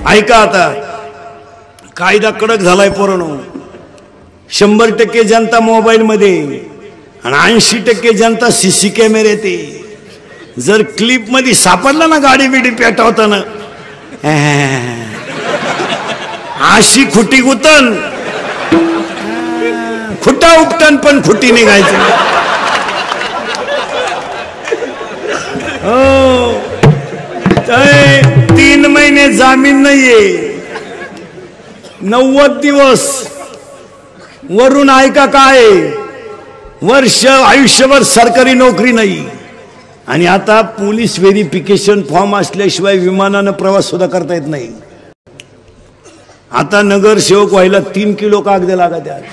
ऐका आता कायदा कडक झालाय पोरांनो 100% जनता मोबाईल मध्ये आणि 80% जनता सीसी कॅमेऱ्यात आहे जर क्लिप मध्ये सापडला ना गाडी बिडी पेटवताना अशी खुटी गुतन खुटा उपटन पण खुटी निघायची हो 3 महिने जामीन नाहीये 90 दिवस वरून ऐका काय वर्ष आयुष्यभर सरकारी नोकरी नाही आणि आता पोलीस व्हेरिफिकेशन फॉर्म असल्याशिवाय विमानाने प्रवास सुद्धा करता येत नाही आता नगरसेवक व्हायला 3 किलो कागद लागत आहेत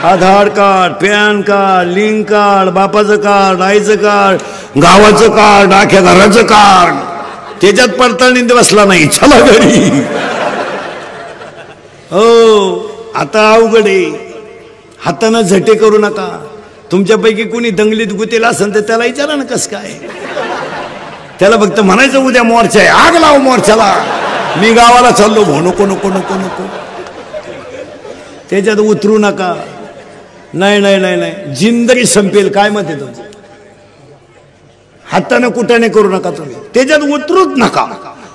Aadhaar card PAN card link card बापाचं कार्ड आईचं कार्ड गावाचं कार्ड आख्या घराचं कार्ड त्याच्यात पडताळणी बसला नाही चला घरी हो आता अवघड आहे हातानं झटे करू नका तुमच्यापैकी कोणी दंगलीत गुतेला असेल तर त्याला विचारा ना कसं काय त्याला फक्त म्हणायचं उद्या मोर्चा आहे आग लाव मोर्चाला मी गावाला चाललो भो नको नको नको नको त्याच्यात उतरू नका नाही नाही नाही नाही जिंदगी संपेल काय मत आहे तुमचं हाताने कुटाने करू नका तुम्ही त्याच्यात उतरूच नका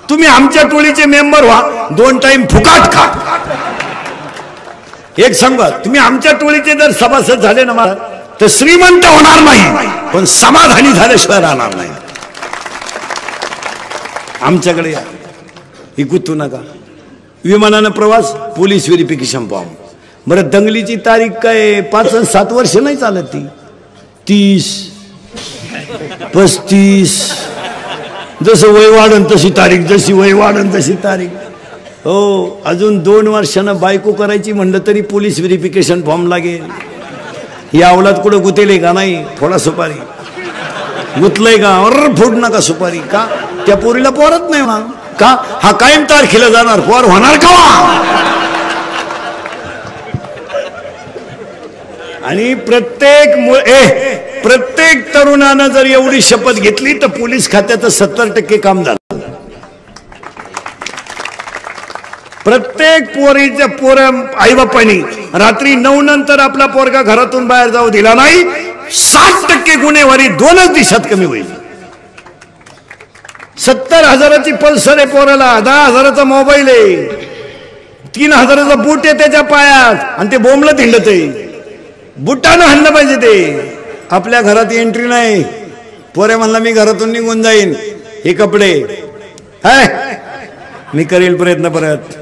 तुम्ही आमच्या टोळीचे मेंबर व्हा 2 टाइम फुकाट खा एक सांगा तुम्ही आमच्या टोळीचे जर सभासद झाले ना तर श्रीमंत होणार नाही पण समाधानी झाल्याशिवाय राहणार नाही आमच्याकडे या ही गुंतू नका विमानानं प्रवास पोलीस व्हेरिफिकेशन फॉर्म बरं दंगलीची तारीख काय 5-7 वर्ष नाही चालत ती 30-35 जसं वय वाढन तशी तारीख जशी वय वाढन तशी तारीख हो अजून 2 वर्षानं बायको करायची म्हणलं तरी पोलीस व्हेरिफिकेशन फॉर्म लागेल ही अवलाद कुठं गुतेले का नाही थोडा सुपारी गुतलंय का फोड नका सुपारी का त्या पोरीला पोरत नाही ना का हा कायम तारखेला जाणार पोर होणार का आणि प्रत्येक तरुणानं जर एवढी शपथ घेतली तर पोलीस खात्याचं 70% काम झालं प्रत्येक पोर आई बापांनी रात्री 9 नंतर आपला पोरगा घरातून बाहेर जाऊ दिला नाही 60% गुन्हेगारी 2च दिवसात कमी होईल 70,000ची पल्सर आहे पोराला 10,000चा मोबाईल आहे 3,000चा बूट आहे त्याच्या पायात आणि ते बोंबलत हिंडत आहे बुटानं हाणलं पाहिजे ते आपल्या घरात एंट्री नाही पोरे म्हणला मी घरातून निघून जाईन हे कपडे हाय मी करेल प्रयत्न परत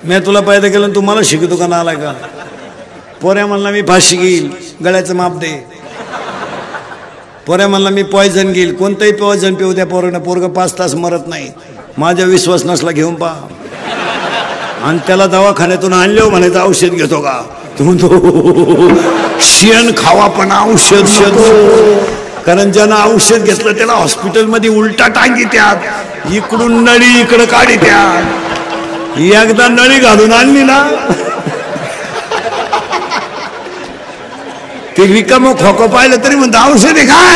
मी तुला पैदा केलं तू मला शिकतो का नालाय का पोऱ्या म्हणला मी फाशी घेईल गळ्याचं माप दे पोऱ्या म्हणला मी पॉयझन घेईल कोणतंही पॉयझन पिऊ त्या पोरानं पोरगं 5 तास मरत नाही माझा विश्वास नसला घेऊन पहा आणि त्याला दवाखान्यातून आणले म्हणायचं औषध घेतो का तू म्हणतो शेण खावा पण औषध कारण ज्यानं औषध घेतलं त्याला हॉस्पिटलमध्ये उलटा टांगी त्यात इकडून नळी इकडं काढी त्यात एकदा नळी घालून आणली ना ते रिकामं खोकं पाहिलं तरी म्हणतं औषध आहे काय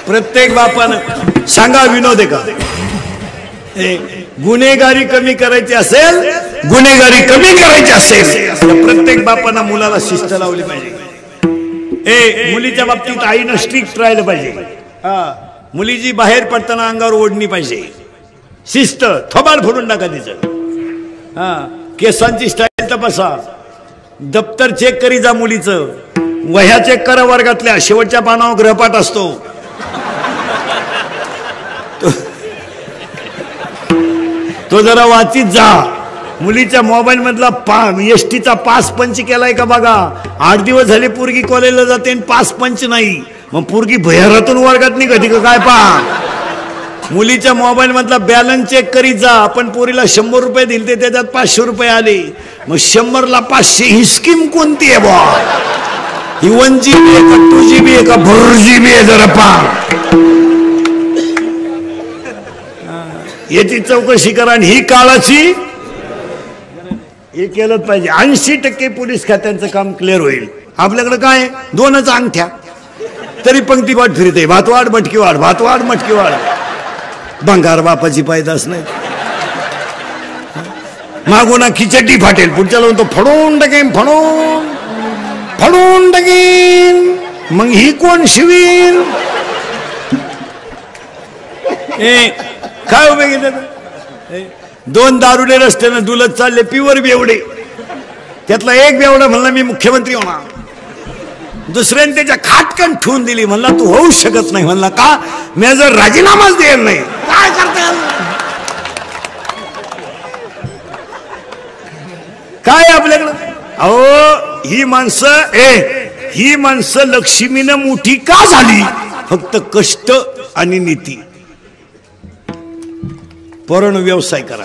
प्रत्येक बापानं सांगा विनोद आहे का गुन्हेगारी कमी करायची असेल प्रत्येक बापांना मुलाला शिस्त लावली पाहिजे मुलीच्या बाबतीत आईनं स्ट्रिक्ट राहिलं पाहिजे मुलीची बाहेर पडताना अंगावर ओढणी पाहिजे शिस्त थोबाड फोडून टाका तिचं केसांची स्टाईल तपासा दप्तर चेक करी जा मुलीचं वह्या चेक करा वर्गातल्या शेवटच्या पानावर गृहपाठ असतो तो जरा वाचित जा मुलीच्या मोबाईल मधला एसटीचा पास पंच केलाय का बघा 8 दिवस झाले पोरगी कॉलेजला जाते आणि पास पंच नाही मग पोरगी भैरातून वर्गात निघते का काय पहा मुलीच्या मोबाईल मधला बॅलन्स चेक करीत जा आपण पोरीला 100 रुपये दिले त्याच्यात 500 रुपये आले मग 100ला 500 ही स्कीम कोणती आहे बा ही 1 GB आहे का 2 GB आहे का 4 GB आहे जरा पहा याची चौकशी करा आणि ही काळाची हे केलंच पाहिजे 80% पोलीस खात्यांचं काम क्लिअर होईल आपल्याकडे काय 2च अंगठ्या तरी पंक्ती वाट फिरते, भातवाड मटकी वाढ, भातवाड मटकी वाढ. भंगार बापाची पायदास नाही. मागून खिचडी फाटेल, पुढच्या लावून तो फडून टाकेन, फडून टाकेन. मग ही कोण शिवीन? काय उभे गेले? दोन दारुडे रस्त्यानं दुलत चालले, प्युअर बेवडे. त्यातला एक बेवडा म्हणला मी मुख्यमंत्री होणार. दुसऱ्याने त्याच्या खाटकन ठेवून दिली. म्हणला तू होऊ शकत नाही. म्हणला का? मी जर राजीनामाच देणार नाही. काय करता? काय आपल्याकडं? अहो ही माणसं लक्ष्मीनं मोठी का झाली? फक्त कष्ट आणि नीती. पोरांनो व्यवसाय करा,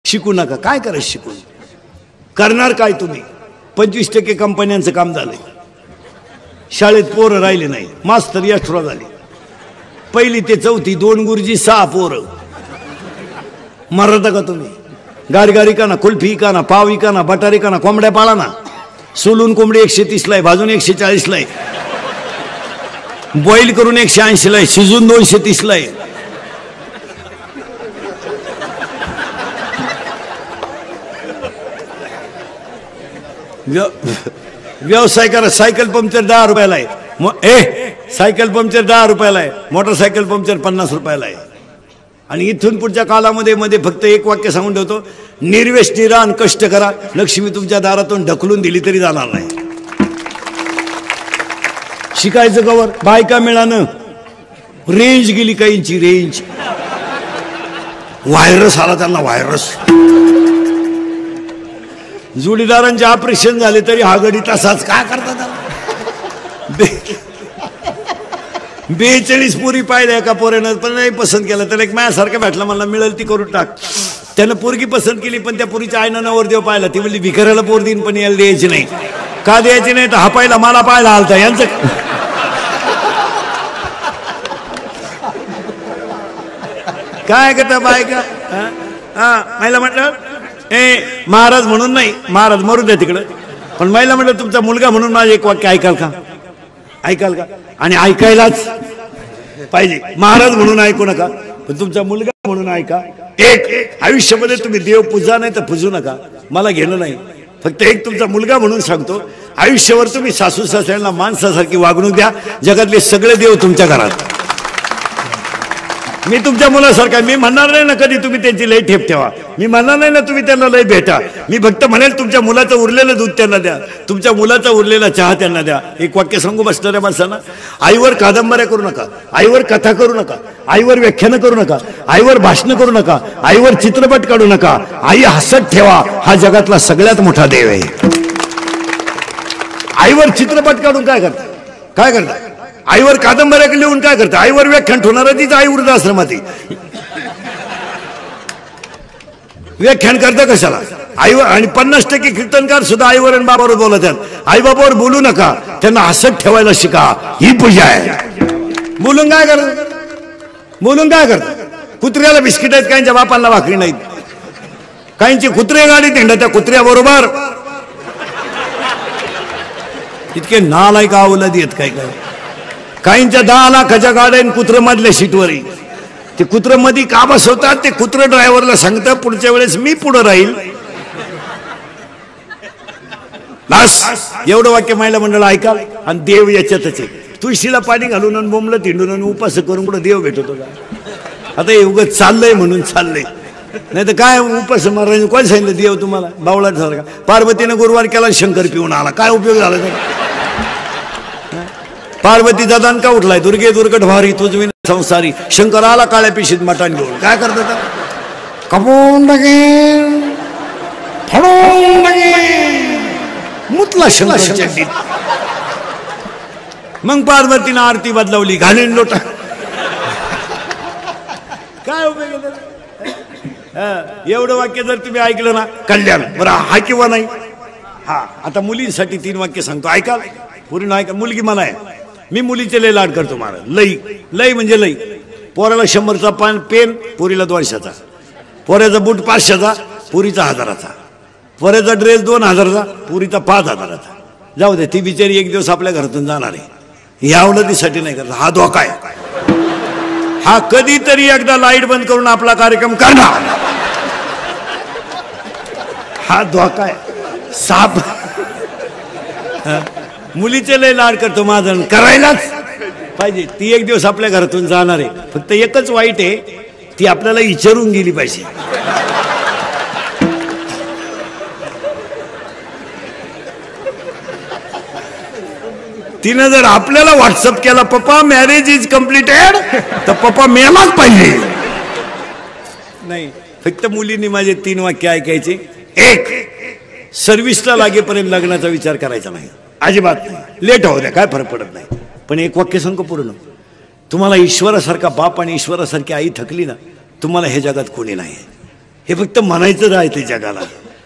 शिकू नका. काय करा शिकून? करणार काय तुम्ही? 25% कंपन्यांचं काम झालंय. शाळेत पोरं राहिले नाही. मास्तर एक्स्ट्रा झाले. 1ली ते 4थी 2 गुरुजी 6 पोरं. मरता का तुम्ही? गारगारी का ना, कुल्फी का ना, पाव का ना, बटारी का ना, कोंबड्या पाळा ना. सोलून कोंबडी 130 ला आहे, भाजून 140 ला आहे, बॉईल करून 180 ला आहे, शिजून 230 ला आहे. व्यवसाय करा. सायकल पंक्चर 10 रुपयाला आहे. सायकल पंक्चर 10 रुपयाला आहे. मोटरसायकल पंक्चर 50 रुपयाला आहे. आणि इथून पुढच्या कालामध्ये फक्त एक वाक्य सांगून ठेवतो, निर्व्यसनी राहा आणि कष्ट करा. लक्ष्मी तुमच्या दारातून ढकलून दिली तरी जाणार नाही. शिकायचं कवर? बायका मिळानं रेंज गेली, काहींची रेंज. व्हायरस आला त्यांना, व्हायरस. जोडीदारांचे ऑपरेशन झाले तरी हा गडी तसाच. काय करतात? 42 पोरी पाहिल्या एका पोऱ्यानं, पण नाही पसंत केलं. त्याला एक माझ्यासारखं भेटला, मला मिळेल ती करून टाक. त्यानं पोरगी पसंत केली, पण त्या पोरीच्या आईनं नवरदेव पाहिला. ती म्हणली भिकाऱ्याला पोर देईन पण याला द्यायची नाही. का द्यायची नाही? तर हा पाहिला, मला पाहायला आलता. यांचं काय करता बायका? महिला म्हटलं महाराज म्हणून नाही, महाराज मरू द्या तिकडं. पण महिला म्हटलं तुमचा मुलगा म्हणून माझं एक वाक्य ऐकाल का? ऐकाल का? आणि ऐकायलाच पाहिजे. महाराज म्हणून ऐकू नका, पण तुमचा मुलगा म्हणून ऐका. एक आयुष्यामध्ये तुम्ही देव पूजा नाही तर पूजू नका, मला घेणं नाही. फक्त एक तुमचा मुलगा म्हणून सांगतो, आयुष्यावर तुम्ही सासू सासऱ्यांना माणसासारखी वागणूक द्या. जगातले सगळे देव तुमच्या घरात. मी तुमच्या मुलासारखा. मी म्हणणार नाही ना कधी तुम्ही त्यांची लई ठेप ठेवा. मी म्हणणार नाही ना तुम्ही त्यांना लई भेटा. मी फक्त म्हणेल तुमच्या मुलाचं उरलेलं दूध त्यांना द्या, तुमच्या मुलाचा उरलेला चहा त्यांना द्या. एक वाक्य सांगू बसणाऱ्या माणसांना, आईवर कादंबऱ्या करू नका, आईवर कथा करू नका, आईवर व्याख्यानं करू नका, आईवर भाषणं करू नका, आईवर चित्रपट काढू नका. आई हसत ठेवा, हा जगातला सगळ्यात मोठा देव आहे. आईवर चित्रपट काढून काय करता? काय करता? आईवर कादंबऱ्या लिहून काय करता? आईवर व्याख्यान ठेवणार तीच आई वृद्धाश्रमात. व्याख्यान करता कशाला? आईवर. आणि 50% कीर्तनकार सुद्धा आईवर आणि बाबावर बोलत आहेत. आई बाबावर बोलू नका, त्यांना हसत ठेवायला शिका. ही पूजा आहे. बोलून काय करता? बोलून काय करता? कुत्र्याला बिस्किट आहेत, काहींच्या बापांना भाकरी नाहीत. काहींची कुत्रे गाडीत हिंडा, त्या कुत्र्याबरोबर. इतके नालायक अवलादी आहेत काय काय. काहींच्या 10 लाखाच्या गाड्या कुत्र मधल्या सीटवर. ते कुत्र मध्ये का बसवतात? ते कुत्र ड्रायव्हरला सांगतात पुढच्या वेळेस मी पुढे राहील. बस एवढं वाक्य महिला मंडळ ऐका. आणि देव याच्यातच आहे. तुळशीला पाणी घालून आणि बोंबलं तिंडून आणि उपास करून कुठं देव भेटतो का? आता हे उगाच चाललंय म्हणून चाललंय, नाही तर काय उपास मारायचं? कोण सांगितलं देव तुम्हाला? बावळाट झाला का? पार्वतीने गुरुवार केला, शंकर पिऊन आला, काय उपयोग झाला? पार्वतीचा दणका उठलाय, दुर्गे दुर्गट भारी तुझ विना संसारी. शंकर आला काळ्या पिशीत मटण घेऊन. काय करतात? कपून टाकेन, फडून टाकेन, मुतला शंकर. मग पार्वतीनं आरती बदलवली, घालीन लोटा. काय उपयोग? एवढं वाक्य जर तुम्ही ऐकलं ना, कल्याण. बरं हा किंवा नाही? हा. आता मुलींसाठी 3 वाक्य सांगतो, ऐका. पूर्ण ऐका. मुलगी मला आहे, मी मुलीचे लय लाड करतो. मला लई लई म्हणजे लई. पोराला 100चा पेन, पोरीला 200चा. पोऱ्याचा बूट 500चा, पोरीचा 1000चा. पोऱ्याचा ड्रेस 2000चा, पोरीचा 5000चा. जाऊ दे, ती बिचारी एक दिवस आपल्या घरातून जाणार आहे. या अवलादीसाठी नाही करत. हा धोका आहे. हा कधीतरी एकदा लाईट बंद करून आपला कार्यक्रम करणार. हा धोका आहे. साप मुलीचे लय लाड करतो माझा, करायलाच पाहिजे. ती एक दिवस आपल्या घरातून जाणार आहे. फक्त एकच वाईट आहे, ती आपल्याला विचारून गेली पाहिजे. तिनं जर आपल्याला व्हॉट्सअप केला पप्पा मॅरेज इज कम्प्लिटेड, तर पप्पा मेलाच पाहिजे. नाही, फक्त मुलींनी माझे 3 वाक्य ऐकायचे. एक, सर्व्हिसला लागेपर्यंत लग्नाचा विचार करायचा नाही, अजिबात नाही. लेट होऊ द्या, काय फरक पडत नाही. पण एक वाक्य सांगतो पूर्ण, तुम्हाला ईश्वरासारखा बाप आणि ईश्वरासारखी आई थकली ना, तुम्हाला हे जगात कोणी नाही. हे फक्त म्हणायचं राहते जगाला,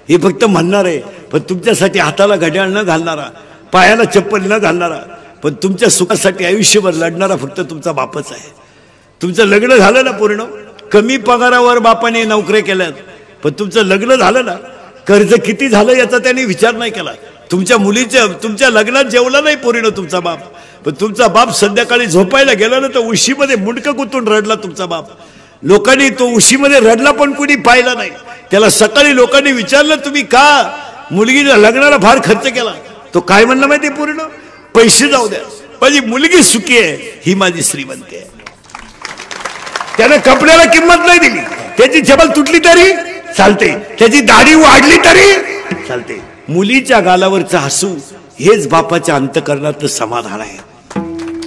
हे फक्त म्हणणार आहे. पण तुमच्यासाठी हाताला घड्याळ न घालणारा, पायाला चप्पल न घालणारा, पण तुमच्या सुखासाठी आयुष्यभर लढणारा फक्त तुमचा बापच आहे. तुमचं लग्न झालं ना पूर्ण, कमी पगारावर बापाने नोकऱ्या केल्यात, पण तुमचं लग्न झालं ना, कर्ज किती झालं याचा त्याने विचार नाही केला. तुमच्या मुलीच्या तुमच्या लग्नात जेवला नाही पूर्ण तुमचा बाप, पण तुमचा बाप संध्याकाळी झोपायला गेला ना, तर उशीमध्ये मुंडकं गुंतून रडला तुमचा बाप. लोकांनी तो उशीमध्ये रडला पण कुणी पाहिला नाही. त्याला सकाळी लोकांनी विचारलं तुम्ही का मुलगीला लग्नाला फार खर्च केला, तो काय म्हणला माहिती पूर्ण, पैसे जाऊ द्या, माझी मुलगी सुखी आहे, ही माझी श्रीमंती आहे. त्याने कपड्याला किंमत नाही दिली, त्याची चपल तुटली तरी चालते, त्याची दाढी वाढली तरी चालते. मुलीच्या गालावरचं हसू हेच बापाच्या अंतकरणातलं समाधान आहे.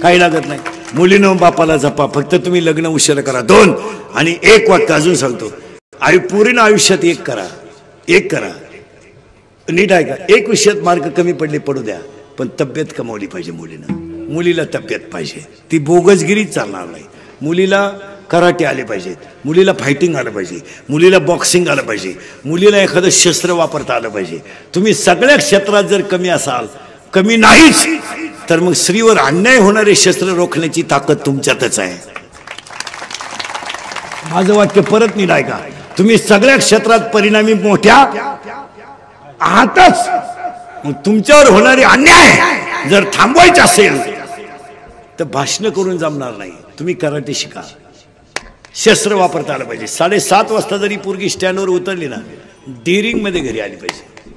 काही लागत नाही. मुलीनं बापाला जपा, फक्त तुम्ही लग्न उशीर करा. 2 आणि 1 वाक्य अजून सांगतो, पूर्ण आयुष्यात एक करा. नीट आहे का, एक विषयात मार्क कमी पडले पडू द्या, पण तब्येत कमावली पाहिजे मुलीनं. मुलीला तब्येत पाहिजे, ती बोगसगिरी चालणार नाही. मुलीला कराटे आले पाहिजेत, मुलीला फायटिंग आलं पाहिजे, मुलीला बॉक्सिंग आलं पाहिजे, मुलीला एखादं शस्त्र वापरता आलं पाहिजे. तुम्ही सगळ्या क्षेत्रात जर कमी असाल, कमी नाहीच, तर मग स्त्रीवर अन्याय होणारे शस्त्र रोखण्याची ताकद तुमच्यातच आहे. माझं वाक्य परत नीट आहे का, तुम्ही सगळ्या क्षेत्रात परिणामी मोठ्या आहातच. मग तुमच्यावर होणारे अन्याय जर थांबवायचे असेल तर भाषण करून जमणार नाही. तुम्ही कराटे शिका, शस्त्र वापरता आलं पाहिजे. 7:30 वाजता जरी पोरगी स्टँडवर उतरली ना, डेअरिंग मध्ये घरी आली पाहिजे.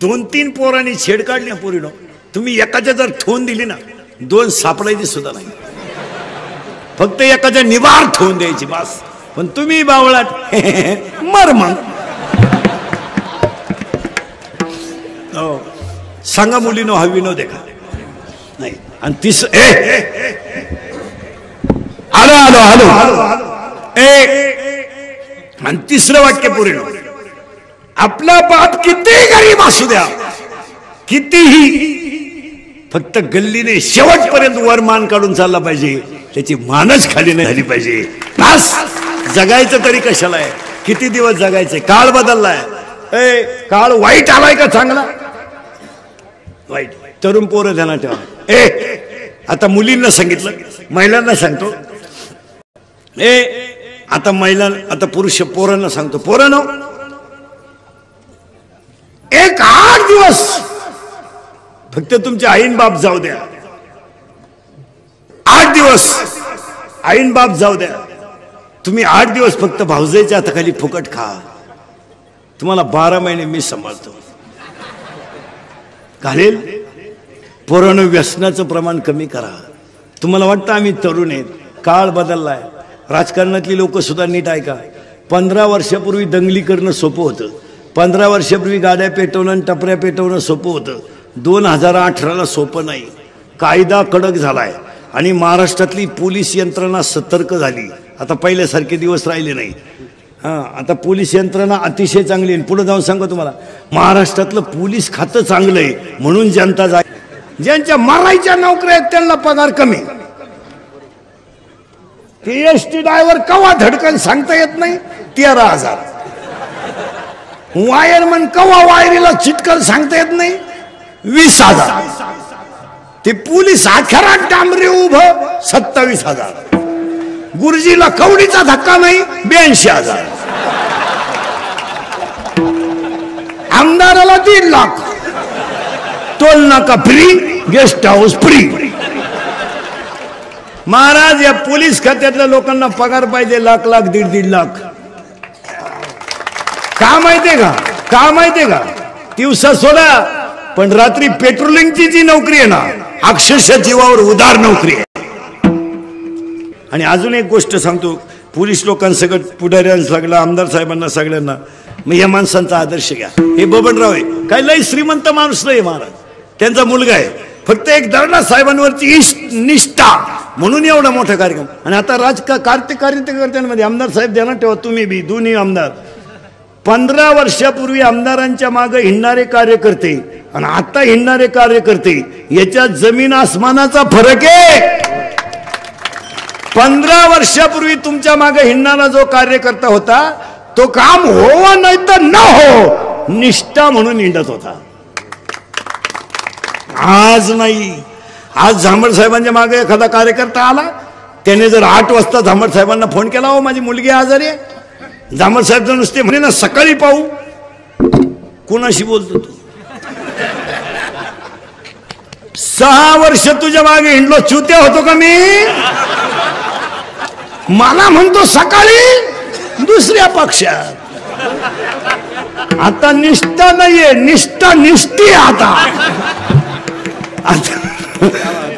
2-3 पोरांनी छेड काढली ना पोरीनो, तुम्ही एकाच्या जर ठोन दिली ना, 2 सापडायची सुद्धा नाही, फक्त एकाच्या निवार ठोन द्यायची बस. पण तुम्ही बावळात मर मग. हो, सांगा मुलीनो हा विनोद आहे का? नाही. आणि आलो आणि 3रं वाक्य पूर्ण, आपला बाप कितीही गरीब असू द्या, कितीही, फक्त गल्लीने शेवटपर्यंत वर मान काढून चालला पाहिजे, त्याची मानच खाली नाही झाली पाहिजे. बस. जगायचं तरी कशाला आहे, किती दिवस जगायचंय, काळ बदललाय. काळ वाईट आलाय का चांगला? वाईट. तरुण पोरं ध्यानात ठेवा. आता मुलींना सांगितलं, महिलांना सांगतो. आता पुरुष पोरांना सांगतो, पोरांनो, एक 8 दिवस फक्त तुमचे आईन बाप जाऊ द्या. 8 दिवस आईन बाप जाऊ द्या. तुम्ही 8 दिवस फक्त भाऊजाईच्या हाताखाली फुकट खा. तुम्हाला 12 महिने मी सांभाळतो. घालेल. पोरांनो, व्यसनाचं प्रमाण कमी करा. तुम्हाला वाटतं आम्ही तरुण आहेत, काळ बदललाय. राजकारणातली लोक सुद्धा नीट ऐका. 15 वर्षापूर्वी दंगली करणं सोपं होतं. 15 वर्षापूर्वी गाड्या पेटवणं आणि टपऱ्या पेटवणं सोपं होतं. 2018ला सोपं नाही. कायदा कडक झालाय आणि महाराष्ट्रातली पोलीस यंत्रणा सतर्क झाली. आता पहिल्यासारखे दिवस राहिले नाही. आता पोलीस यंत्रणा अतिशय चांगली आहे. पुढे जाऊन सांगतो तुम्हाला, महाराष्ट्रातलं पोलीस खातं चांगलं आहे म्हणून जनता जाय. ज्यांच्या मारायच्या नोकऱ्या आहेत त्यांना पगार कमी. एसटी ड्रायव्हर कवा धडकन सांगता येत नाही, 13,000. वायरमन कवा वायरीला चिटकन सांगता येत नाही, 20,000. ते पोलीस अखेरात डांबरी उभं, 27,000. गुरुजीला कवडीचा धक्का नाही, 82,000. आमदाराला 1.5 लाख. टोल नाका free, guest house free. Maharaj या पोलीस खात्यातल्या लोकांना पगार पाहिजे लाख लाख दीड लाख. का माहितीये का? का माहितीये का? दिवसा सोडा पण रात्री पेट्रोलिंगची जी नोकरी आहे ना अक्षरशः जीवावर उदार नोकरी आहे. आणि अजून एक गोष्ट सांगतो, पोलीस लोकांसकट पुढाऱ्यांना सगळं आमदार साहेबांना सगळ्यांना मग या माणसांचा आदर्श घ्या. हे बबनराव आहे काय लय श्रीमंत माणूस नाही महाराज, त्यांचा मुलगा आहे फक्त एक दर्डा साहेबांवरची निष्ठा म्हणून एवढा मोठा कार्यक्रम. आणि आता कार्यकर्त्यांमध्ये आमदार साहेब ध्यानात ठेवा, तुम्ही बी दोन्ही आमदार 15 वर्षापूर्वी आमदारांच्या मागे हिंडणारे कार्यकर्ते आणि आता हिंडणारे कार्यकर्ते याच्यात जमीन आसमानाचा फरक आहे. 15 वर्षापूर्वी तुमच्या मागे हिंडणारा जो कार्यकर्ता होता तो काम हो नाही तर न हो निष्ठा म्हणून हिंडत होता. आज नाही. आज झांबड साहेबांच्या मागे एखादा कार्यकर्ता आला, त्याने जर 8 वाजता झांबड साहेबांना फोन केला, हो माझी मुलगी आजारी आहे, झांबड साहेब जर नुसते म्हणे ना सकाळी पाहू, कुणाशी बोलतो तू? 6 वर्ष तुझ्या मागे हिंडलो, चुत्या होतो का मी? मला म्हणतो सकाळी दुसऱ्या पक्षात. आता निष्ठा नाहीये, निष्ठा निष्ठी आता.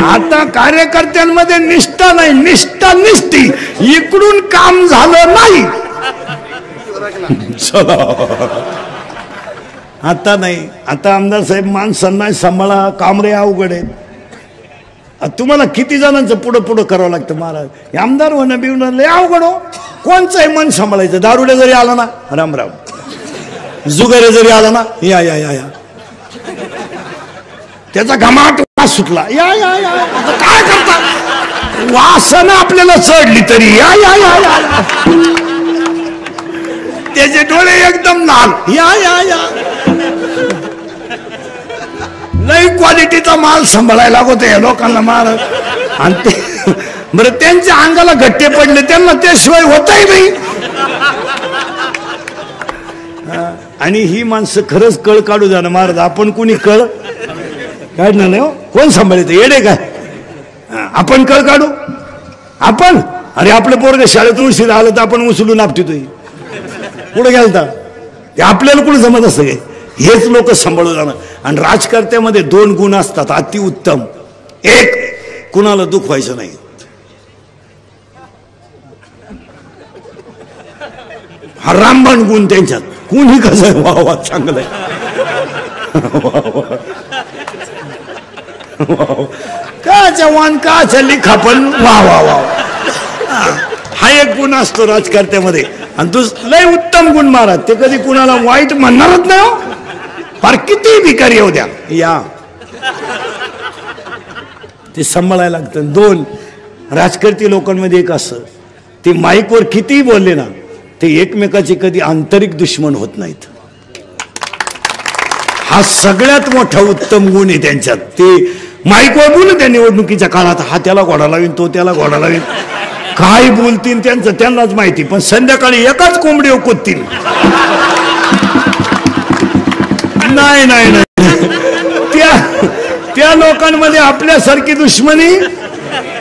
आता कार्यकर्त्यांमध्ये निष्ठा नाही, निष्ठा निष्ठी. इकडून काम झालं नाही आता नाही. आता आमदार साहेब माणसांना सांभाळा, कामरे अवघड आहेत. तुम्हाला किती जणांचं पुढं पुढं करावं लागतं महाराज. आमदार होणं बिवणं लय अवघड हो. कोणचंही मन सांभाळायचं. दारुडे जरी आला ना रामराम, जुगारे जरी आला ना या या या या, त्याचा घमाट वास सुटला या या या. काय करता, वासना आपल्याला चढली तरी या या या या, त्याचे डोळे एकदम लाल या या या. लई क्वालिटीचा माल सांभाळायला लागतो या लोकांना महाराज. आणि ते बरं त्यांच्या अंगाला घट्टे पडले, त्यांना त्याशिवाय होतही नाही. आणि ही माणसं खरंच कळ काढू जाणं महाराज. आपण कोणी कळ काढणार नाही हो. कोण सांभाळायचं, येडे काय आपण कळ काढू? आपण अरे आपलं पोरग शाळेतून उशीर आलं तर आपण उचलून आपटतोय, कुठं गेलता ते आपल्याला कुठं जमत असं काय? हेच लोक सांभाळू जाणं. आणि राजकारत्यामध्ये 2 गुण असतात अतिउत्तम. एक, कुणाला दुःख व्हायचं नाही. हा रामबाण गुण त्यांच्यात. कुणी कसं आहे वा वा चांगलं आहे, का जवान का चली खापण वा वा वा. हा एक गुण असतो राजकारत्यामध्ये. आणि तू लय उत्तम गुण महाराज, ते कधी कुणाला वाईट म्हणणारच नाही हो. फार किती भिकारी येऊ द्या या, ते सांभाळायला लागतं. 2, राजकारती लोकांमध्ये एक असं, ते माईकवर कितीही बोलले ना ते एकमेकाचे कधी आंतरिक दुश्मन होत नाहीत. हा सगळ्यात मोठा उत्तम गुण आहे त्यांच्यात. ते माईकवर बोलू त्या निवडणुकीच्या काळात, हा त्याला घोडा लावीन, तो त्याला घोडा लावीन, काय बोलतील त्यांचं त्यांनाच माहिती. पण संध्याकाळी एकाच कोंबडी ओकोतील. नाही नाही नाही, त्या लोकांमध्ये आपल्यासारखी दुश्मनी.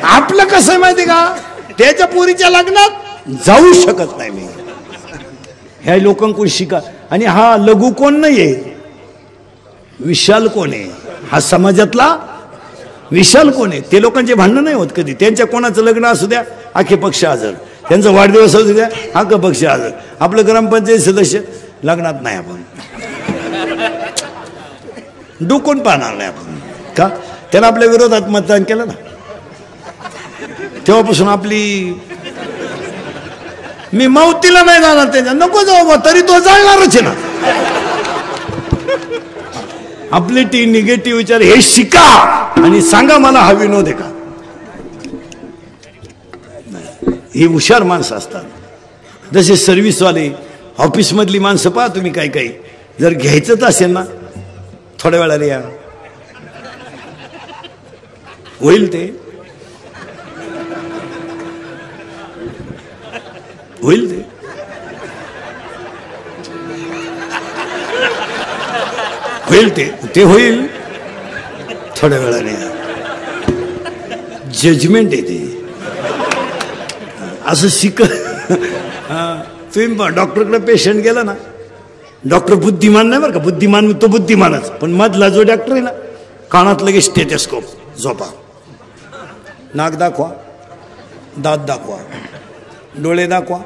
आपलं कसं आहे माहिती का, त्याच्या पोरीच्या लग्नात जाऊ शकत नाही मी. ह्या लोकांकडून शिका. आणि हा लघु कोण नाहीये, विशाल कोण आहे. हा समाजातला विशाल कोण आहे. ते लोकांचे भांडणं नाही होत कधी. त्यांच्या कोणाचं लग्न असू द्या आखे पक्ष हजर, त्यांचा वाढदिवस असू द्या आखे पक्ष हजर. आपलं ग्रामपंचायत सदस्य लग्नात नाही, आपण डुकून पाहणार नाही आपण. का त्यानं आपल्या विरोधात मतदान केलं ना, तेव्हापासून आपली मी मौतीला नाही जाणार त्याच्या, नको जाऊ तरी तो जाळणारच आहे ना. आपले ती निगेटिव्ह विचार हे शिका आणि सांगा मला हा विनोद आहे का. ही हुशार माणसं असतात. जसे सर्व्हिसवाले, ऑफिसमधली माणसं पहा तुम्ही. काही काही जर घ्यायचंच असेल ना, थोड्या वेळाला या, होईल ते होईल ते होईल थोड्या वेळाने. जजमेंट आहे ते. असं शिक. तुम्ही डॉक्टरकडे पेशंट गेला ना, डॉक्टर बुद्धिमान नाही बरं का, बुद्धिमान तो बुद्धिमानच, पण मधला जो डॉक्टर आहे ना, कानात लगेच स्टेथोस्कोप, झोपा, नाक दाखवा, दात दाखवा, डोळे दाखवा,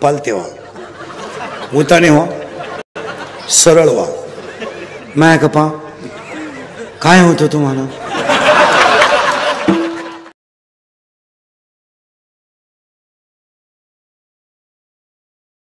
पालते व्हा, उताने व्हा, सरळ व्हा, माया कपा काय होतं तुम्हाला.